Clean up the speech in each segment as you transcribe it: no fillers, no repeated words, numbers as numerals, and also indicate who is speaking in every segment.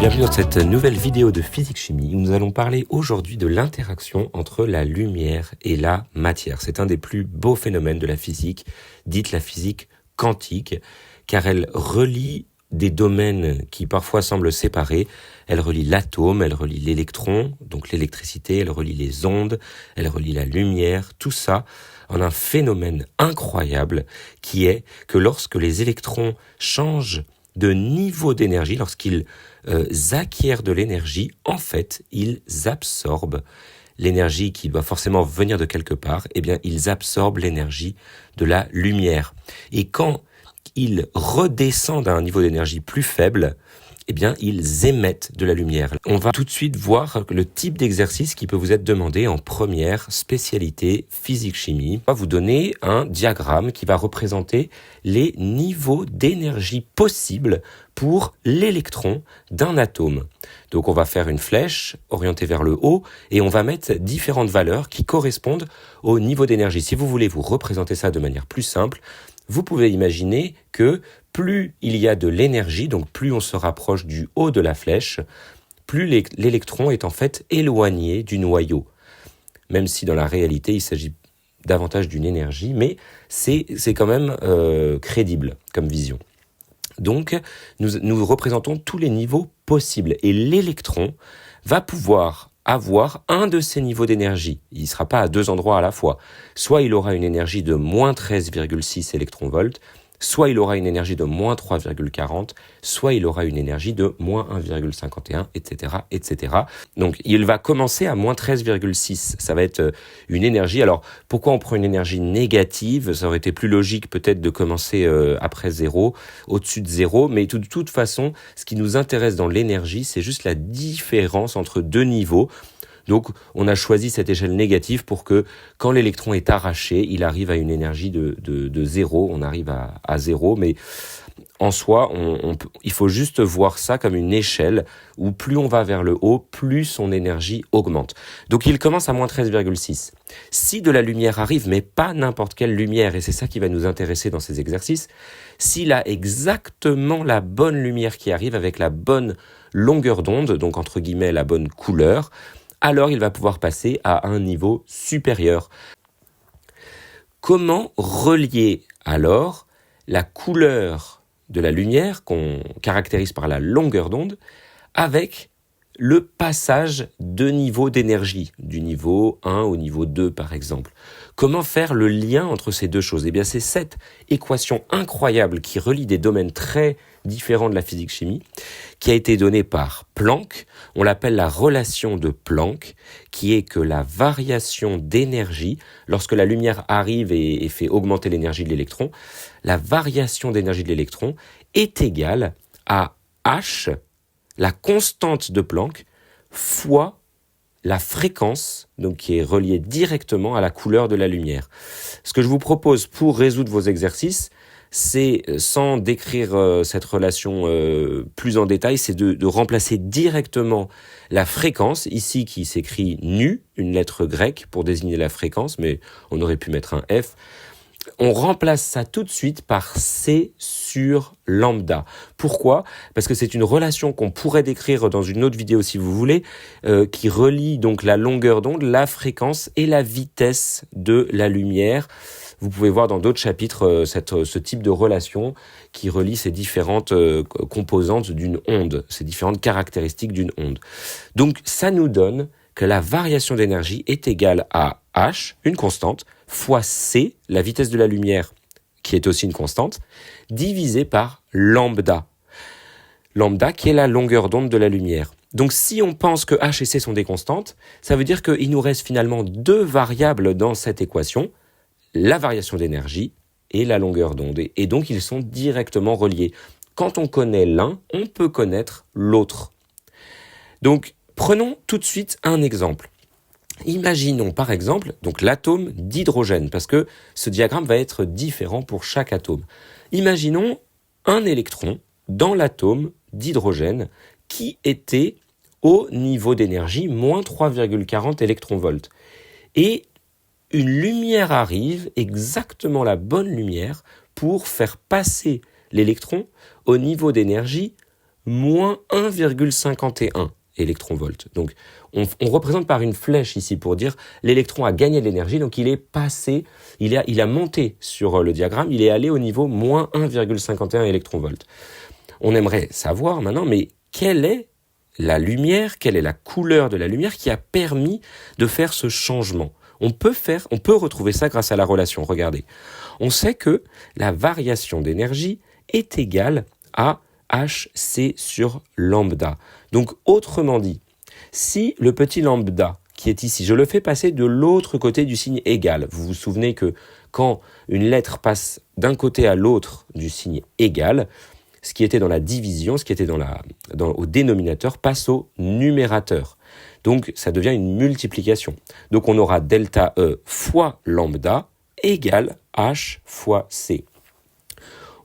Speaker 1: Bienvenue dans cette nouvelle vidéo de physique-chimie où nous allons parler aujourd'hui de l'interaction entre la lumière et la matière. C'est un des plus beaux phénomènes de la physique, dite la physique quantique, car elle relie des domaines qui parfois semblent séparés. Elle relie l'atome, elle relie l'électron, donc l'électricité, elle relie les ondes, elle relie la lumière, tout ça en un phénomène incroyable qui est que lorsque les électrons changent de niveau d'énergie, lorsqu'ils acquièrent de l'énergie, en fait, ils absorbent l'énergie qui doit forcément venir de quelque part, eh bien, ils absorbent l'énergie de la lumière. Et quand ils redescendent à un niveau d'énergie plus faible, eh bien, ils émettent de la lumière. On va tout de suite voir le type d'exercice qui peut vous être demandé en première spécialité physique-chimie. On va vous donner un diagramme qui va représenter les niveaux d'énergie possibles pour l'électron d'un atome. Donc, on va faire une flèche orientée vers le haut et on va mettre différentes valeurs qui correspondent au niveau d'énergie. Si vous voulez vous représenter ça de manière plus simple, vous pouvez imaginer que plus il y a de l'énergie, donc plus on se rapproche du haut de la flèche, plus l'électron est en fait éloigné du noyau. Même si dans la réalité, il s'agit davantage d'une énergie, mais c'est quand même crédible comme vision. Donc, nous représentons tous les niveaux possibles et l'électron va pouvoir avoir un de ces niveaux d'énergie. Il ne sera pas à deux endroits à la fois. Soit il aura une énergie de moins 13,6 électronvolts, soit il aura une énergie de moins 3,40, soit il aura une énergie de moins 1,51, etc., etc. Donc, il va commencer à moins 13,6. Ça va être une énergie. Alors, pourquoi on prend une énergie négative ? Ça aurait été plus logique peut-être de commencer après 0, au-dessus de 0. Mais de toute façon, ce qui nous intéresse dans l'énergie, c'est juste la différence entre deux niveaux. Donc, on a choisi cette échelle négative pour que, quand l'électron est arraché, il arrive à une énergie de 0. On arrive à 0, mais en soi, il faut juste voir ça comme une échelle où plus on va vers le haut, plus son énergie augmente. Donc, il commence à moins 13,6. Si de la lumière arrive, mais pas n'importe quelle lumière, et c'est ça qui va nous intéresser dans ces exercices, s'il a exactement la bonne lumière qui arrive avec la bonne longueur d'onde, donc entre guillemets la bonne couleur, alors il va pouvoir passer à un niveau supérieur. Comment relier alors la couleur de la lumière qu'on caractérise par la longueur d'onde avec le passage de niveau d'énergie, du niveau 1 au niveau 2 par exemple? Comment faire le lien entre ces deux choses ? Eh bien, c'est cette équation incroyable qui relie des domaines très différents de la physique-chimie, qui a été donnée par Planck. On l'appelle la relation de Planck, qui est que la variation d'énergie, lorsque la lumière arrive et fait augmenter l'énergie de l'électron, la variation d'énergie de l'électron est égale à H, la constante de Planck, fois la fréquence, donc qui est reliée directement à la couleur de la lumière. Ce que je vous propose pour résoudre vos exercices, c'est, sans décrire cette relation plus en détail, c'est de remplacer directement la fréquence, ici qui s'écrit nu, une lettre grecque pour désigner la fréquence, mais on aurait pu mettre un F. On remplace ça tout de suite par C sur lambda. Pourquoi ? Parce que c'est une relation qu'on pourrait décrire dans une autre vidéo si vous voulez, qui relie donc la longueur d'onde, la fréquence et la vitesse de la lumière. Vous pouvez voir dans d'autres chapitres ce type de relation qui relie ces différentes composantes d'une onde, ces différentes caractéristiques d'une onde. Donc ça nous donne que la variation d'énergie est égale à H, une constante, fois C, la vitesse de la lumière, qui est aussi une constante, divisé par lambda. Lambda qui est la longueur d'onde de la lumière. Donc si on pense que H et C sont des constantes, ça veut dire qu'il nous reste finalement deux variables dans cette équation, la variation d'énergie et la longueur d'onde. Et donc ils sont directement reliés. Quand on connaît l'un, on peut connaître l'autre. Donc prenons tout de suite un exemple. Imaginons par exemple donc l'atome d'hydrogène, parce que ce diagramme va être différent pour chaque atome. Imaginons un électron dans l'atome d'hydrogène qui était au niveau d'énergie moins 3,40 électronvolts. Et une lumière arrive, exactement la bonne lumière, pour faire passer l'électron au niveau d'énergie moins 1,51 électronvolts. Donc, on représente par une flèche ici pour dire l'électron a gagné de l'énergie, donc il est passé, il a monté sur le diagramme, il est allé au niveau moins 1,51 électronvolts. On aimerait savoir maintenant, mais quelle est la lumière, quelle est la couleur de la lumière qui a permis de faire ce changement ? On peut retrouver ça grâce à la relation. Regardez, on sait que la variation d'énergie est égale à HC sur lambda. Donc, autrement dit, si le petit lambda qui est ici, je le fais passer de l'autre côté du signe égal. Vous vous souvenez que quand une lettre passe d'un côté à l'autre du signe égal, ce qui était dans la division, ce qui était au dénominateur, passe au numérateur. Donc, ça devient une multiplication. Donc, on aura delta E fois lambda égale H fois C.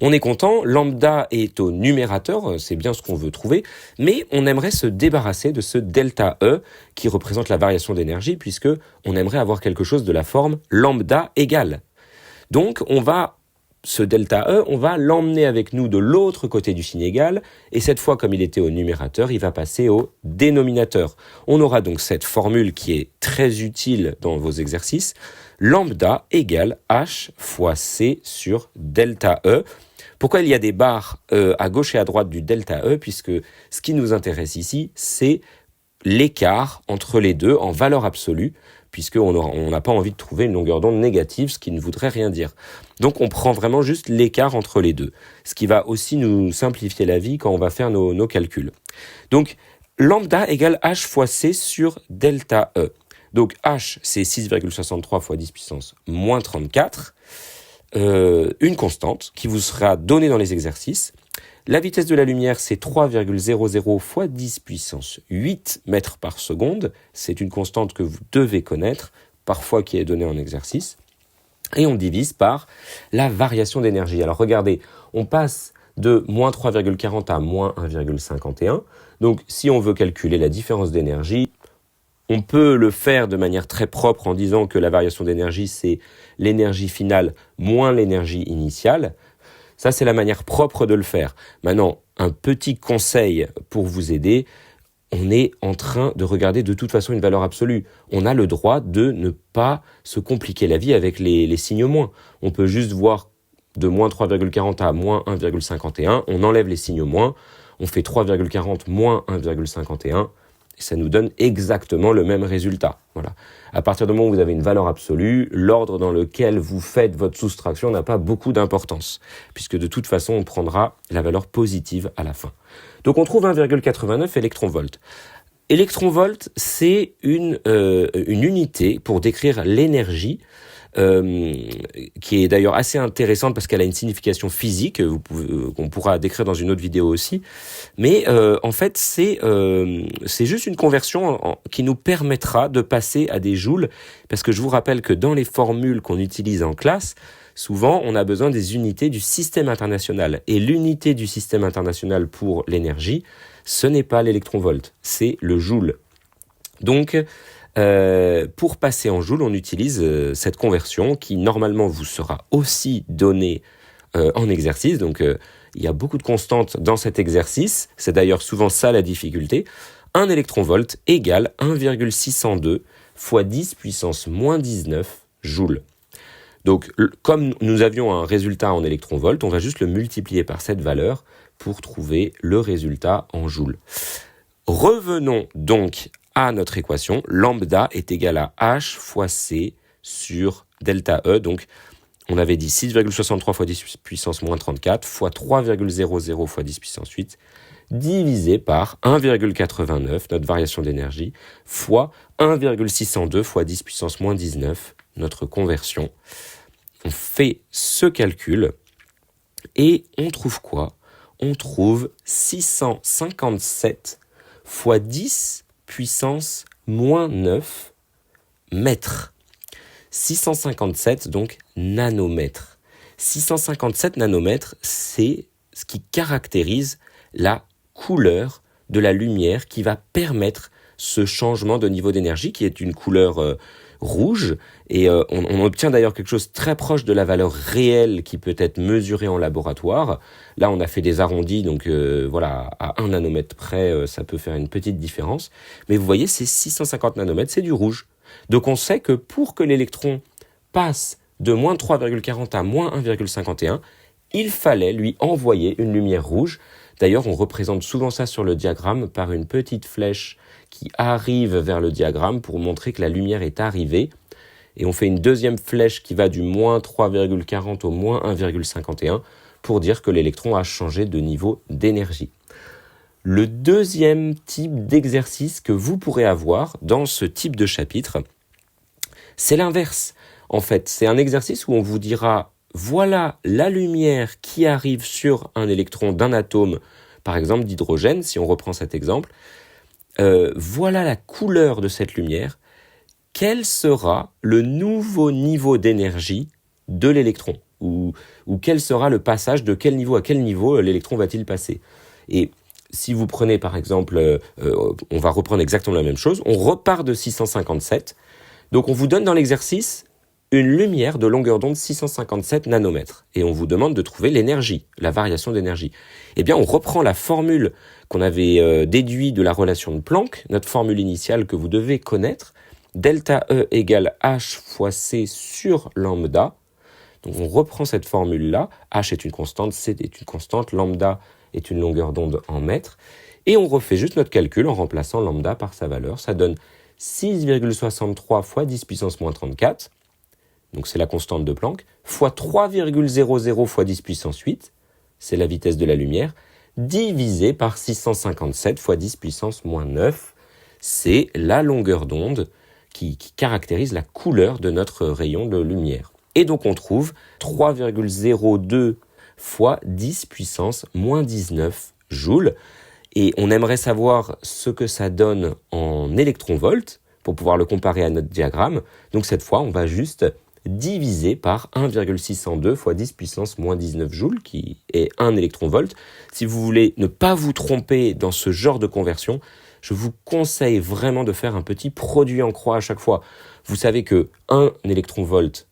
Speaker 1: On est content, lambda est au numérateur, c'est bien ce qu'on veut trouver, mais on aimerait se débarrasser de ce delta E qui représente la variation d'énergie, puisque on aimerait avoir quelque chose de la forme lambda égale. Donc, ce delta E, on va l'emmener avec nous de l'autre côté du signe égal, et cette fois, comme il était au numérateur, il va passer au dénominateur. On aura donc cette formule qui est très utile dans vos exercices, lambda égale H fois C sur delta E. Pourquoi il y a des barres à gauche et à droite du delta E ? Puisque ce qui nous intéresse ici, c'est l'écart entre les deux en valeur absolue, puisqu'on n'a pas envie de trouver une longueur d'onde négative, ce qui ne voudrait rien dire. Donc on prend vraiment juste l'écart entre les deux, ce qui va aussi nous simplifier la vie quand on va faire nos calculs. Donc lambda égale H fois C sur delta E. Donc H, c'est 6,63 fois 10 puissance moins 34, une constante qui vous sera donnée dans les exercices. La vitesse de la lumière, c'est 3,00 fois 10 puissance 8 mètres par seconde. C'est une constante que vous devez connaître, parfois qui est donnée en exercice. Et on divise par la variation d'énergie. Alors regardez, on passe de moins 3,40 à moins 1,51. Donc si on veut calculer la différence d'énergie, on peut le faire de manière très propre en disant que la variation d'énergie, c'est l'énergie finale moins l'énergie initiale. Ça, c'est la manière propre de le faire. Maintenant, un petit conseil pour vous aider, on est en train de regarder de toute façon une valeur absolue. On a le droit de ne pas se compliquer la vie avec les signes moins. On peut juste voir de moins 3,40 à moins 1,51, on enlève les signes moins, on fait 3,40 moins 1,51, et ça nous donne exactement le même résultat. Voilà. À partir du moment où vous avez une valeur absolue, l'ordre dans lequel vous faites votre soustraction n'a pas beaucoup d'importance, puisque de toute façon, on prendra la valeur positive à la fin. Donc on trouve 1,89 électronvolts. Électronvolt, c'est une unité pour décrire l'énergie, qui est d'ailleurs assez intéressante parce qu'elle a une signification physique, qu'on pourra décrire dans une autre vidéo aussi. Mais en fait, c'est juste une conversion qui nous permettra de passer à des joules, parce que je vous rappelle que dans les formules qu'on utilise en classe, souvent on a besoin des unités du système international. Et l'unité du système international pour l'énergie, ce n'est pas l'électronvolt, c'est le joule. Donc, pour passer en joule, on utilise cette conversion qui normalement vous sera aussi donnée en exercice. Donc il y a beaucoup de constantes dans cet exercice. C'est d'ailleurs souvent ça la difficulté. 1 électronvolt égale 1,602 fois 10 puissance moins 19 joules. Donc comme nous avions un résultat en électronvolt, on va juste le multiplier par cette valeur pour trouver le résultat en joules. Revenons donc à notre équation, lambda est égal à H fois C sur delta E. Donc, on avait dit 6,63 fois 10 puissance moins 34 fois 3,00 fois 10 puissance 8 divisé par 1,89, notre variation d'énergie, fois 1,602 fois 10 puissance moins 19, notre conversion. On fait ce calcul et on trouve quoi ? On trouve 657 fois 10 puissance moins 9 mètres. 657 donc nanomètres. 657 nanomètres, c'est ce qui caractérise la couleur de la lumière qui va permettre ce changement de niveau d'énergie qui est une couleur rouge, et on obtient d'ailleurs quelque chose très proche de la valeur réelle qui peut être mesurée en laboratoire. Là, on a fait des arrondis, donc voilà, à 1 nanomètre près, ça peut faire une petite différence. Mais vous voyez, c'est 650 nanomètres, c'est du rouge. Donc on sait que pour que l'électron passe de moins 3,40 à moins 1,51, il fallait lui envoyer une lumière rouge. D'ailleurs, on représente souvent ça sur le diagramme par une petite flèche qui arrive vers le diagramme pour montrer que la lumière est arrivée. Et on fait une deuxième flèche qui va du moins 3,40 au moins 1,51 pour dire que l'électron a changé de niveau d'énergie. Le deuxième type d'exercice que vous pourrez avoir dans ce type de chapitre, c'est l'inverse. En fait, c'est un exercice où on vous dira voilà la lumière qui arrive sur un électron d'un atome, par exemple d'hydrogène, si on reprend cet exemple. Voilà la couleur de cette lumière. Quel sera le nouveau niveau d'énergie de l'électron ? Ou quel sera le passage de quel niveau à quel niveau l'électron va-t-il passer ? Et si vous prenez par exemple, on va reprendre exactement la même chose, on repart de 657. Donc on vous donne dans l'exercice une lumière de longueur d'onde 657 nanomètres. Et on vous demande de trouver l'énergie, la variation d'énergie. Eh bien, on reprend la formule qu'on avait déduite de la relation de Planck, notre formule initiale que vous devez connaître, delta E égale H fois C sur lambda. Donc on reprend cette formule-là, H est une constante, C est une constante, lambda est une longueur d'onde en mètres, et on refait juste notre calcul en remplaçant lambda par sa valeur. Ça donne 6,63 fois 10 puissance moins 34, donc c'est la constante de Planck, fois 3,00 fois 10 puissance 8, c'est la vitesse de la lumière, divisé par 657 fois 10 puissance moins 9, c'est la longueur d'onde qui caractérise la couleur de notre rayon de lumière. Et donc on trouve 3,02 fois 10 puissance moins 19 joules. Et on aimerait savoir ce que ça donne en électronvolts pour pouvoir le comparer à notre diagramme. Donc cette fois, on va juste diviser par 1,602 fois 10 puissance moins 19 joules, qui est 1 électronvolt. Si vous voulez ne pas vous tromper dans ce genre de conversion, je vous conseille vraiment de faire un petit produit en croix à chaque fois. Vous savez que 1 électronvolt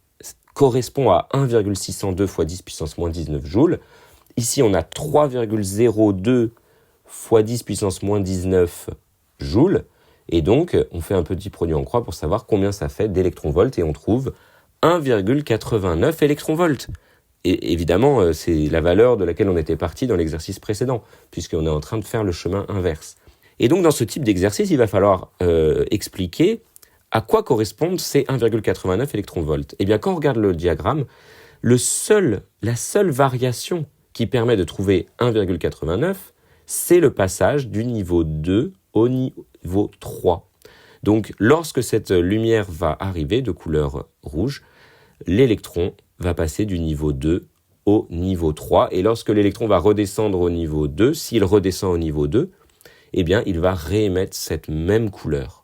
Speaker 1: correspond à 1,602 fois 10 puissance moins 19 joules. Ici, on a 3,02 fois 10 puissance moins 19 joules. Et donc, on fait un petit produit en croix pour savoir combien ça fait d'électronvolts et on trouve 1,89 électronvolts. Et évidemment, c'est la valeur de laquelle on était parti dans l'exercice précédent, puisqu'on est en train de faire le chemin inverse. Et donc, dans ce type d'exercice, il va falloir expliquer à quoi correspondent ces 1,89 électronvolts. Eh bien, quand on regarde le diagramme, la seule variation qui permet de trouver 1,89, c'est le passage du niveau 2 au niveau 3. Donc, lorsque cette lumière va arriver de couleur rouge, l'électron va passer du niveau 2 au niveau 3. Et lorsque l'électron va redescendre au niveau 2, s'il redescend au niveau 2, eh bien, il va réémettre cette même couleur.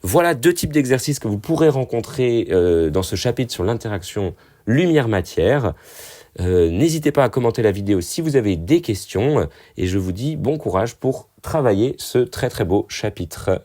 Speaker 1: Voilà 2 types d'exercices que vous pourrez rencontrer dans ce chapitre sur l'interaction lumière-matière. N'hésitez pas à commenter la vidéo si vous avez des questions et je vous dis bon courage pour travailler ce très très beau chapitre.